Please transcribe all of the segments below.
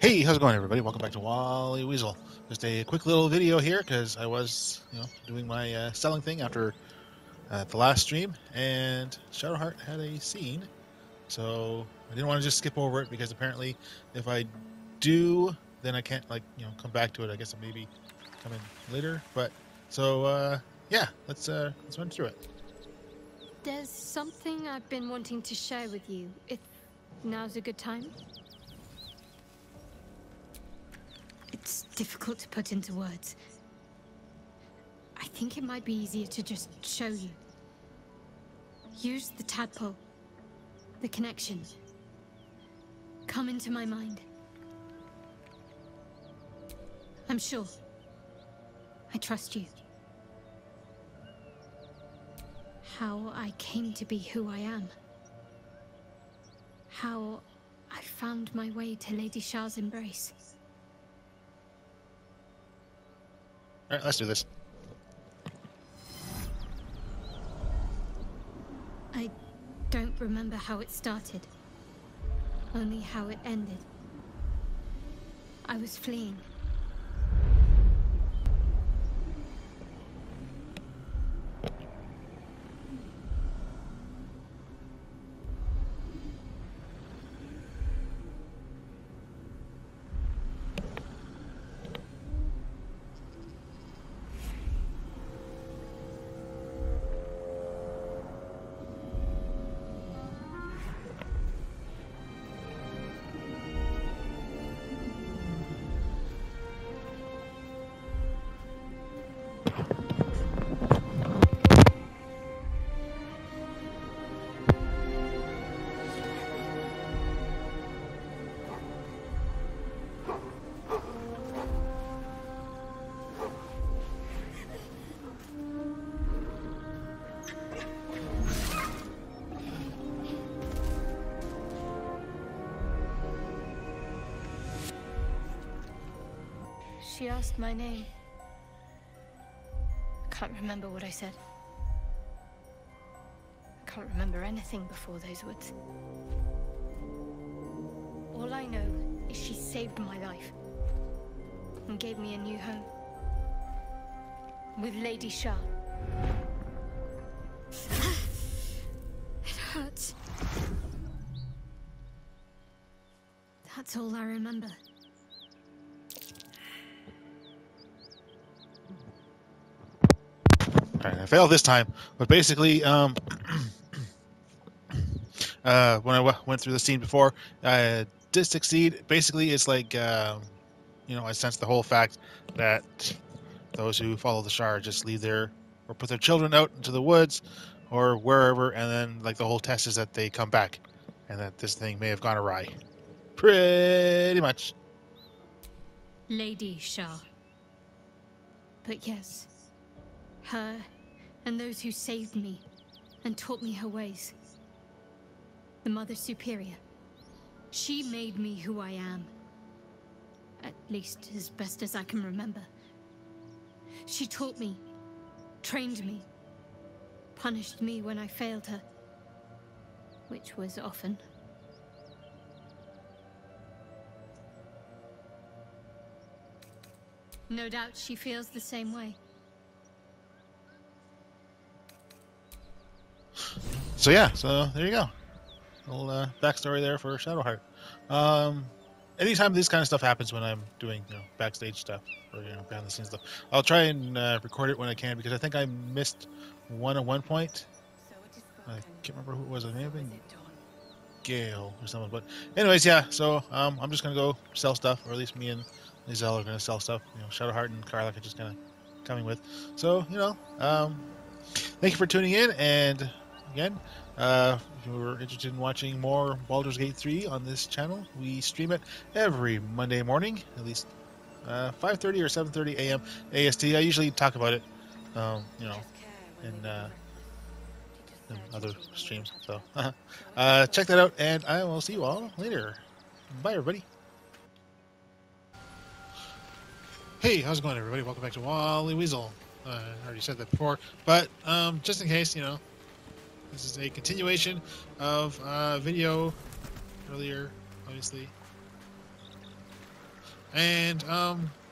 Hey, how's it going, everybody? Welcome back to Wally Weasel. Just a quick little video here because I was, doing my selling thing after the last stream, and Shadowheart had a scene, so I didn't want to just skip over it because apparently, if I do, then I can't come back to it. I guess I'll maybe come in later. But so yeah, let's run through it. There's something I've been wanting to share with you, if now's a good time. It's difficult to put into words. I think it might be easier to just show you. Use the tadpole, the connection. Come into my mind. I'm sure. I trust you. How I came to be who I am. How I found my way to Lady Shah's embrace. All right, let's do this. I don't remember how it started, only how it ended. I was fleeing. She asked my name. I can't remember what I said. I can't remember anything before those words. All I know is she saved my life and gave me a new home with Lady Shah. It hurts. That's all I remember. All right, I failed this time, but basically, when I went through the scene before, I did succeed. Basically, it's like, I sense the whole fact that those who follow the Shard just leave their, or put their children out into the woods, or wherever, and then, like, the whole test is that they come back, and that this thing may have gone awry. Pretty much. Lady Shah. But yes, her and those who saved me and taught me her ways. The Mother Superior. She made me who I am. At least as best as I can remember. She taught me, trained me, punished me when I failed her, which was often. No doubt she feels the same way. So yeah, so there you go. A little backstory there for Shadowheart. Anytime this kind of stuff happens when I'm doing backstage stuff or behind the scenes stuff, I'll try and record it when I can, because I think I missed one at one point. I can't remember who it was. It may have been Gale or someone. But anyways, yeah. So I'm just gonna go sell stuff, or at least me and Lae'zel are gonna sell stuff. Shadowheart and Karlach are just kind of coming with. So thank you for tuning in, and again, if you were interested in watching more Baldur's Gate 3 on this channel, we stream it every Monday morning, at least 5:30 or 7:30 a.m. AST. I usually talk about it, in other streams. So check that out, and I will see you all later. Bye, everybody. Hey, how's it going, everybody? Welcome back to Wally Weasel. I already said that before, but just in case, this is a continuation of video earlier, obviously. And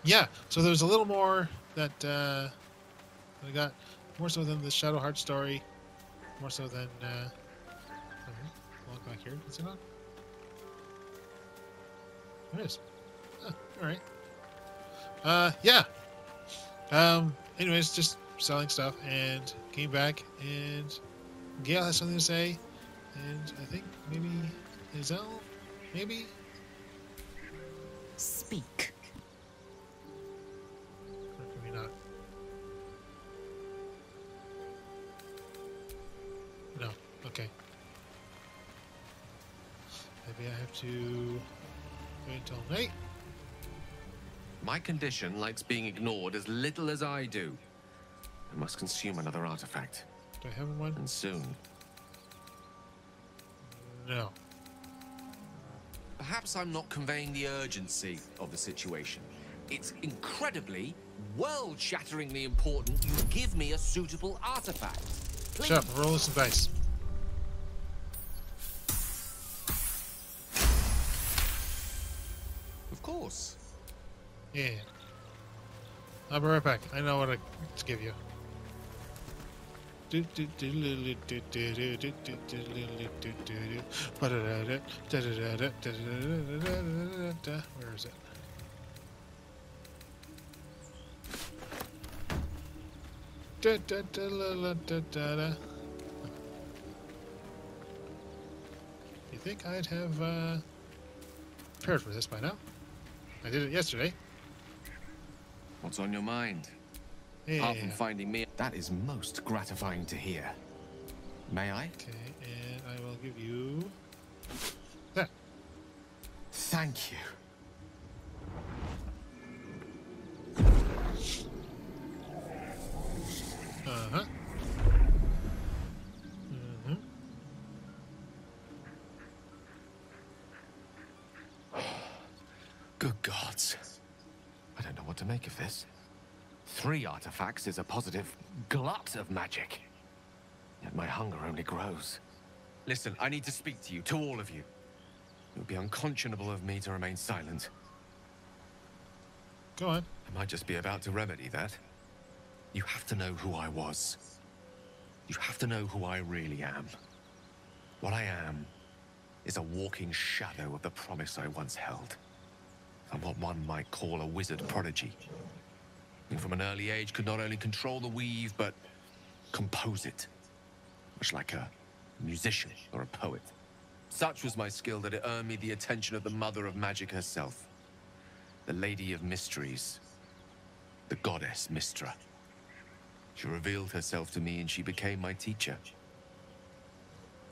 yeah, so there's a little more that I got, more so than the Shadowheart story, more so than log back here. Is it on? It is. Huh, all right. Yeah. Anyways, just selling stuff, and came back, and Gale has something to say, and I think maybe Lae'zel, maybe. Speak. Or maybe not. No. Okay. Maybe I have to wait until night. My condition likes being ignored as little as I do. I must consume another artifact. Do I have one? And soon. No. Perhaps I'm not conveying the urgency of the situation. It's incredibly, world-shatteringly important you give me a suitable artifact. Please. Shut up, roll some dice. Of course. Yeah. I'll be right back. I know what to give you. Where is it? You think I'd have prepared for this by now? I did it yesterday. What's on your mind? Yeah. Apart from finding me, that is most gratifying to hear. May I? Okay, and I will give you that. Thank you. Uh-huh. Good gods. I don't know what to make of this. 3 artifacts is a positive glut of magic. Yet my hunger only grows. Listen, I need to speak to you, to all of you. It would be unconscionable of me to remain silent. Go on. I might just be about to remedy that. You have to know who I was. You have to know who I really am. What I am is a walking shadow of the promise I once held. I'm what one might call a wizard prodigy. Who from an early age could not only control the weave, but compose it. Much like a musician or a poet. Such was my skill that it earned me the attention of the mother of magic herself. The Lady of Mysteries. The goddess Mystra. She revealed herself to me and she became my teacher.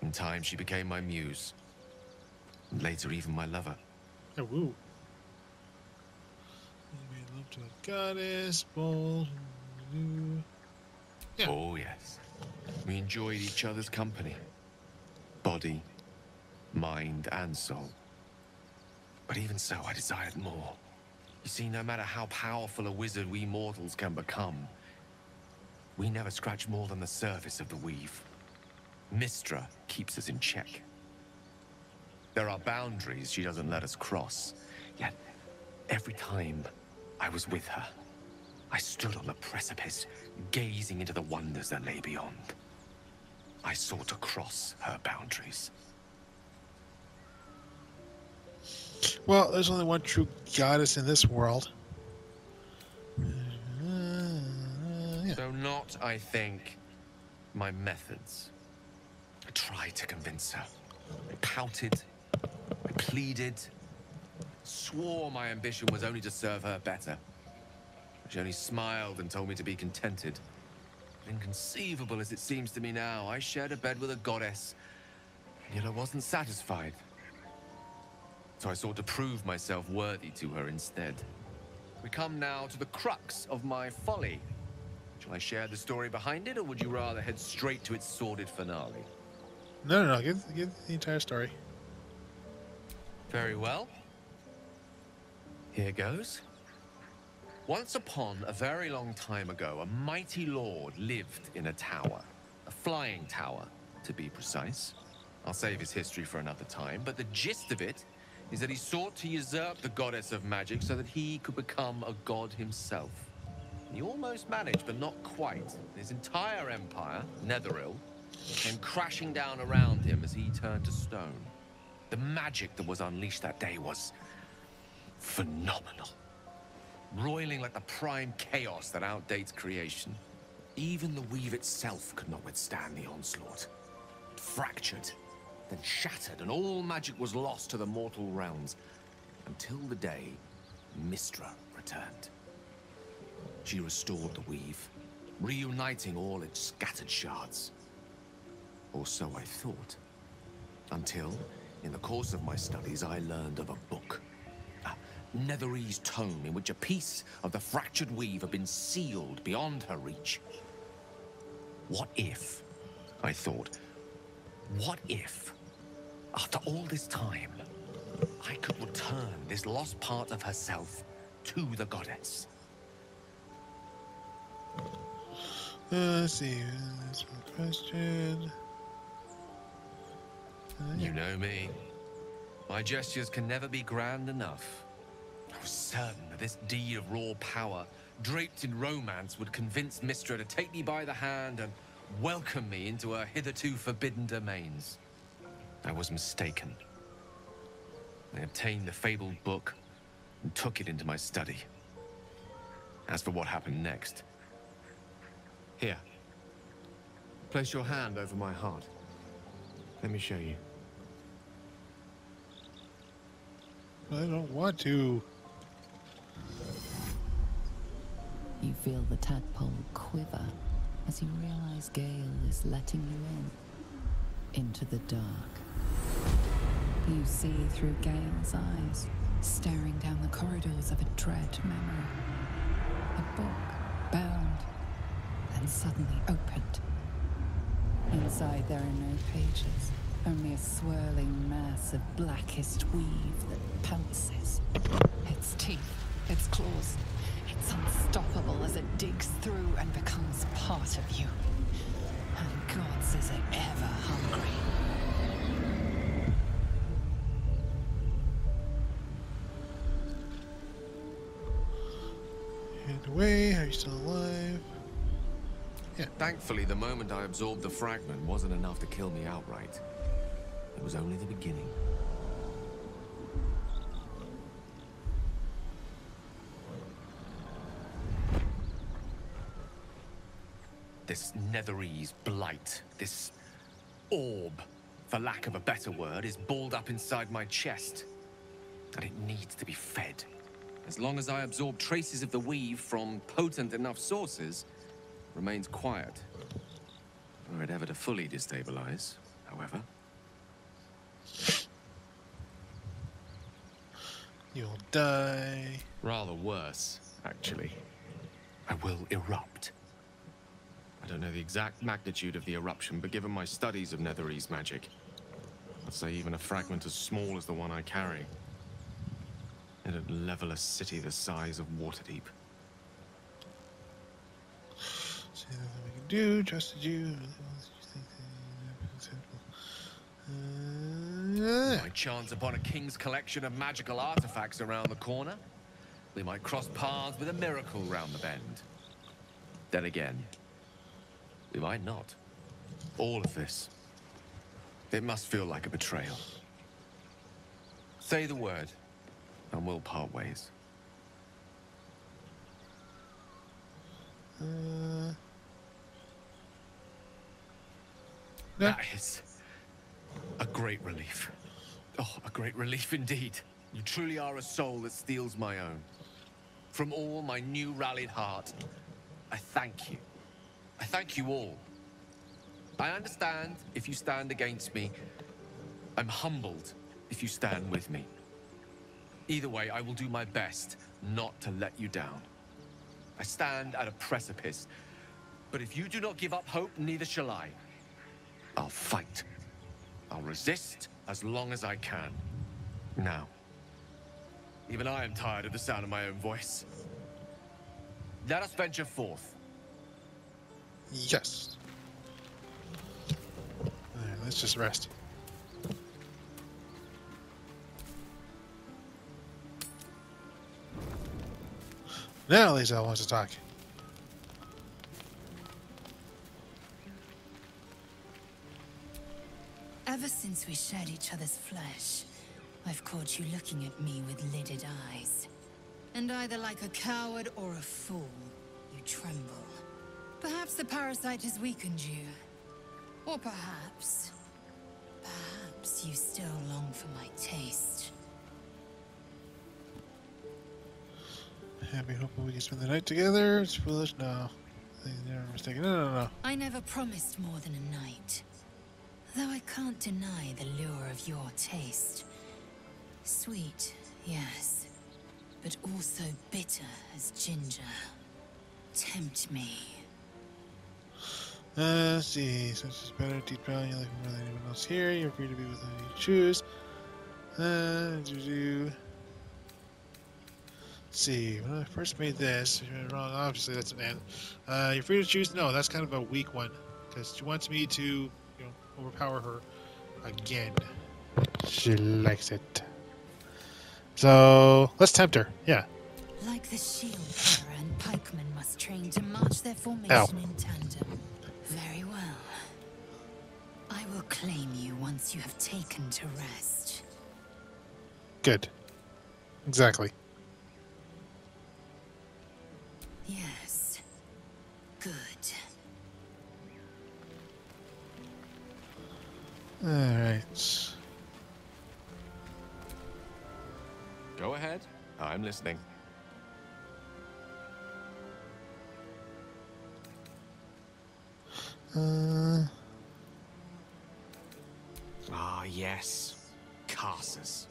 In time, she became my muse. And later, even my lover. Oh, woo. You made love to a goddess, bold, new. Yeah. Oh, yes. We enjoyed each other's company. Body, mind, and soul. But even so, I desired more. You see, no matter how powerful a wizard we mortals can become, we never scratch more than the surface of the weave. Mystra keeps us in check. There are boundaries she doesn't let us cross. Yet, every time I was with her, I stood on the precipice, gazing into the wonders that lay beyond. I sought to cross her boundaries. Well, there's only one true goddess in this world. Yeah. So not, I think, my methods. I tried to convince her. I pouted. I pleaded. Swore my ambition was only to serve her better. She only smiled and told me to be contented. Inconceivable as it seems to me now, I shared a bed with a goddess, and yet I wasn't satisfied. So I sought to prove myself worthy to her instead. We come now to the crux of my folly. Shall I share the story behind it, or would you rather head straight to its sordid finale? No. Give the entire story. Very well. Here goes. Once upon a very long time ago, a mighty lord lived in a tower. A flying tower, to be precise. I'll save his history for another time, but the gist of it is that he sought to usurp the goddess of magic so that he could become a god himself. He almost managed, but not quite. His entire empire, Netheril, came crashing down around him as he turned to stone. The magic that was unleashed that day was phenomenal. Roiling like the prime chaos that outdates creation. Even the weave itself could not withstand the onslaught. It fractured, then shattered, and all magic was lost to the mortal realms, until the day Mystra returned. She restored the weave, reuniting all its scattered shards. Or so I thought. Until, in the course of my studies, I learned of a book. A Netherese tome in which a piece of the fractured weave had been sealed beyond her reach. What if, I thought, what if, after all this time, I could return this lost part of herself to the goddess? Let's see. That's one question. You know me. My gestures can never be grand enough. I was certain that this deed of raw power, draped in romance, would convince Mystra to take me by the hand and welcome me into her hitherto forbidden domains. I was mistaken. I obtained the fabled book and took it into my study. As for what happened next... Here. Place your hand over my heart. Let me show you. I don't want to. You feel the tadpole quiver as you realize Gale is letting you into the dark. You see through Gale's eyes, staring down the corridors of a dread memory. A book, bound, then suddenly opened. Inside there are no pages, only a swirling mass of blackest weave that pounces. Its teeth, its claws, it's unstoppable as it digs through and becomes part of you. And gods, is it ever hungry. Hand away, are you still alive? Yeah. Thankfully, the moment I absorbed the fragment wasn't enough to kill me outright. It was only the beginning. This Netherese blight, this orb, for lack of a better word, is balled up inside my chest. And it needs to be fed. As long as I absorb traces of the weave from potent enough sources, remains quiet. Were it ever to fully destabilize, however. You'll die. Rather worse, actually. I will erupt. I don't know the exact magnitude of the eruption, but given my studies of Netherese magic, I'd say even a fragment as small as the one I carry, it'd level a city the size of Waterdeep. See nothing we can do. Trusted you. We might chance upon a king's collection of magical artifacts around the corner. We might cross paths with a miracle round the bend. Then again, we might not. All of this, it must feel like a betrayal. Say the word, and we'll part ways. That is a great relief. Oh, a great relief indeed. You truly are a soul that steals my own. From all my new rallied heart, I thank you. I thank you all. I understand if you stand against me. I'm humbled if you stand with me. Either way, I will do my best not to let you down. I stand at a precipice, but if you do not give up hope, neither shall I. I'll fight. I'll resist as long as I can. Now, even I am tired of the sound of my own voice. Let us venture forth. Yes. Alright, let's just rest. Now Lae'zel wants to talk. Ever since we shared each other's flesh, I've caught you looking at me with lidded eyes. And either like a coward or a fool, you tremble. Perhaps the parasite has weakened you. Or perhaps you still long for my taste. Happy, hoping we can spend the night together. It's foolish. No. I think they're mistaken. No. I never promised more than a night. Though I can't deny the lure of your taste. Sweet, yes. But also bitter as ginger. Tempt me. Let's see. Since it's better to teach value like more than anyone else here, you're free to be with who you choose. Let's see. When I first made this, if you're wrong, obviously that's an end. You're free to choose. No, that's kind of a weak one. Because she wants me to, overpower her again. She likes it. So, let's tempt her. Yeah. Like the shield bearer and pikemen must train to march their formation in tandem. Very well. I will claim you once you have taken to rest. Good. Exactly. Yes. Good. Alright. Go ahead. I'm listening. Ah, yes. Karsus.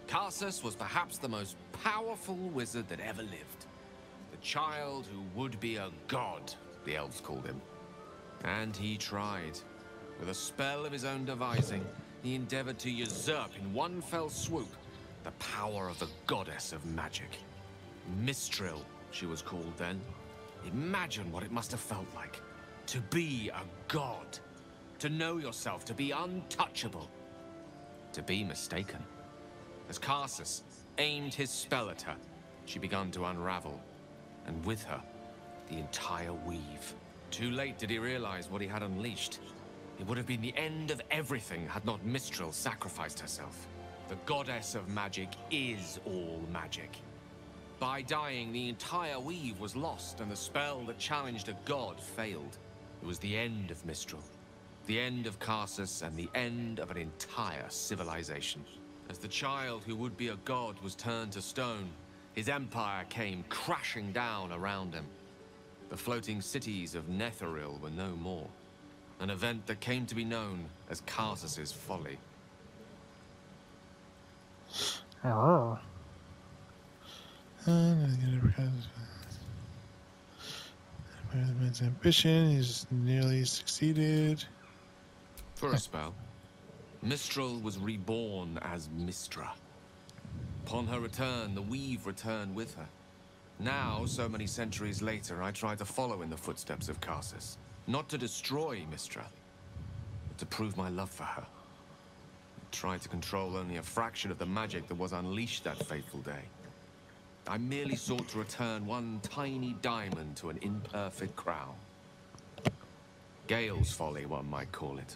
Karsus was perhaps the most powerful wizard that ever lived. The child who would be a god, the elves called him. And he tried. With a spell of his own devising, he endeavored to usurp in one fell swoop the power of the goddess of magic. Mistral, she was called then. Imagine what it must have felt like. To be a god. To know yourself, to be untouchable. To be mistaken. As Karsus aimed his spell at her, she began to unravel. And with her, the entire weave. Too late did he realize what he had unleashed. It would have been the end of everything had not Mistral sacrificed herself. The goddess of magic is all magic. By dying, the entire weave was lost, and the spell that challenged a god failed. It was the end of Mistral, the end of Karsus, and the end of an entire civilization. As the child who would be a god was turned to stone, his empire came crashing down around him. The floating cities of Netheril were no more. An event that came to be known as Karsus's folly. Oh. Man's ambition, he's nearly succeeded. For a spell, Mistral was reborn as Mistra. Upon her return, the weave returned with her. Now, so many centuries later, I try to follow in the footsteps of Karsus. Not to destroy Mistra, but to prove my love for her. I tried to control only a fraction of the magic that was unleashed that fateful day. I merely sought to return one tiny diamond to an imperfect crown. Gale's folly, one might call it.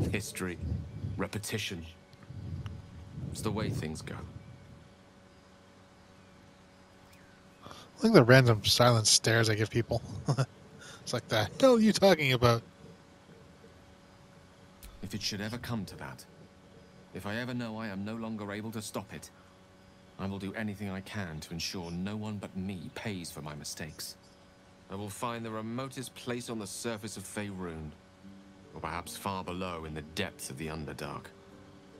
History, repetition. It's the way things go. I like the random silent stares I give people. It's like that. What are you talking about? If it should ever come to that, if I ever know I am no longer able to stop it, I will do anything I can to ensure no one but me pays for my mistakes. I will find the remotest place on the surface of Faerun, or perhaps far below in the depths of the Underdark.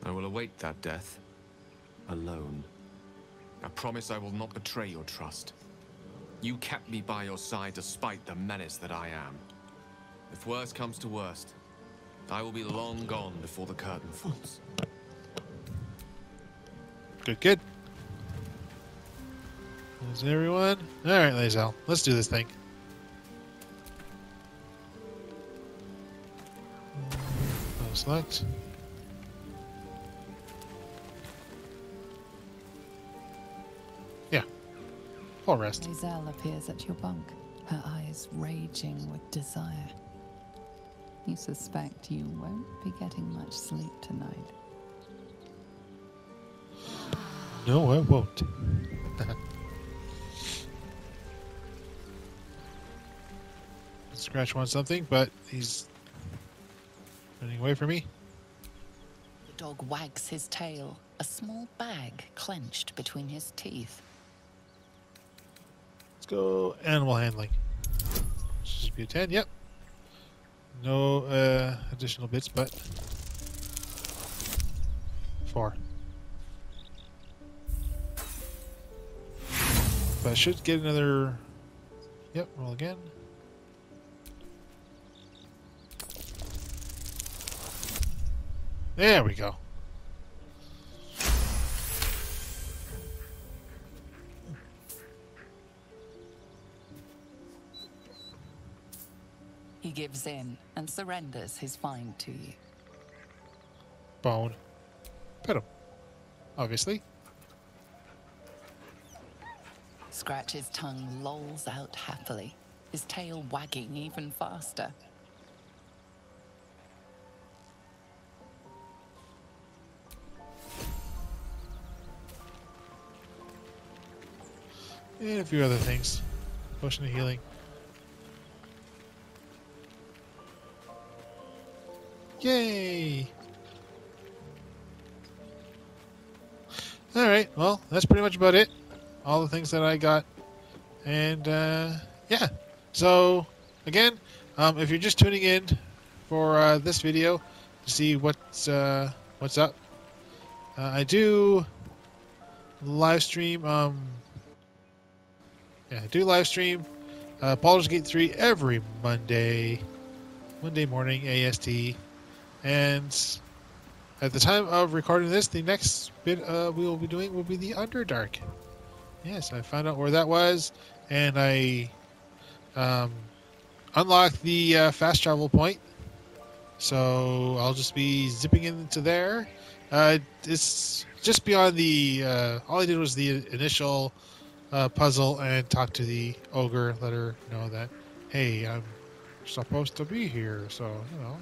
I will await that death, alone. I promise I will not betray your trust. You kept me by your side despite the menace that I am. If worst comes to worst, I will be long gone before the curtain falls. Good. Is everyone? Alright, Lae'zel. Let's do this thing. Select. Yeah. full rest. Lae'zel appears at your bunk, her eyes raging with desire. You suspect you won't be getting much sleep tonight. No, I won't. Scratch wants something, but he's running away from me. The dog wags his tail, a small bag clenched between his teeth. Let's go animal handling. Should be a 10, yep. No additional bits, but 4. But I should get another. Yep, roll again. There we go. He gives in and surrenders his find to you. Bone. Pet him. Obviously. Scratch's tongue lolls out happily, his tail wagging even faster. And a few other things. Potion of healing. Yay! Alright, well, that's pretty much about it. All the things that I got. And, yeah. So, again, if you're just tuning in for this video to see what's up, I do live stream, I do live stream Baldur's Gate 3 every Monday morning, AST. And at the time of recording this, the next bit we will be doing will be the Underdark. Yes, I found out where that was, and I unlocked the fast travel point. So I'll just be zipping into there. It's just beyond the... all I did was the initial puzzle and talk to the ogre, let her know that, hey, I'm supposed to be here, so, you know,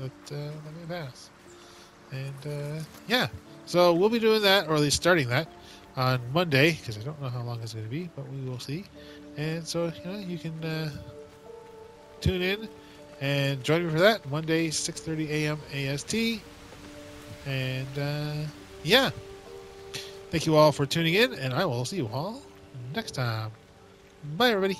let me pass. And, yeah, so we'll be doing that, or at least starting that, on Monday, because I don't know how long it's going to be, but we will see. And so, you know, you can tune in and join me for that, Monday, 6:30 a.m. AST. And, yeah, thank you all for tuning in, and I will see you all next time. Bye, everybody.